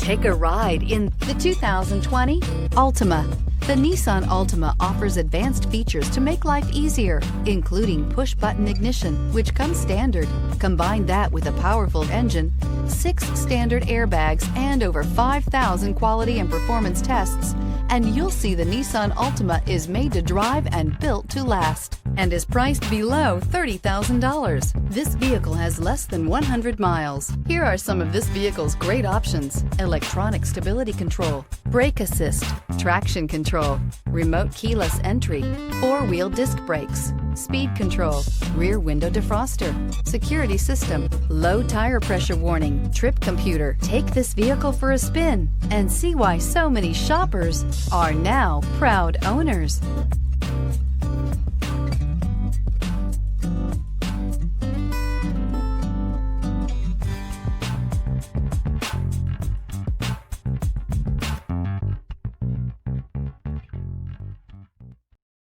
Take a ride in the 2020 Altima. The Nissan Altima offers advanced features to make life easier, including push-button ignition, which comes standard. Combine that with a powerful engine, 6 standard airbags, and over 5,000 quality and performance tests, and you'll see the Nissan Altima is made to drive and built to last, and is priced below $30,000. This vehicle has less than 100 miles. Here are some of this vehicle's great options: electronic stability control, brake assist, traction control, remote keyless entry, 4-wheel disc brakes, speed control, rear window defroster, security system, low tire pressure warning, trip computer. Take this vehicle for a spin and see why so many shoppers are now proud owners.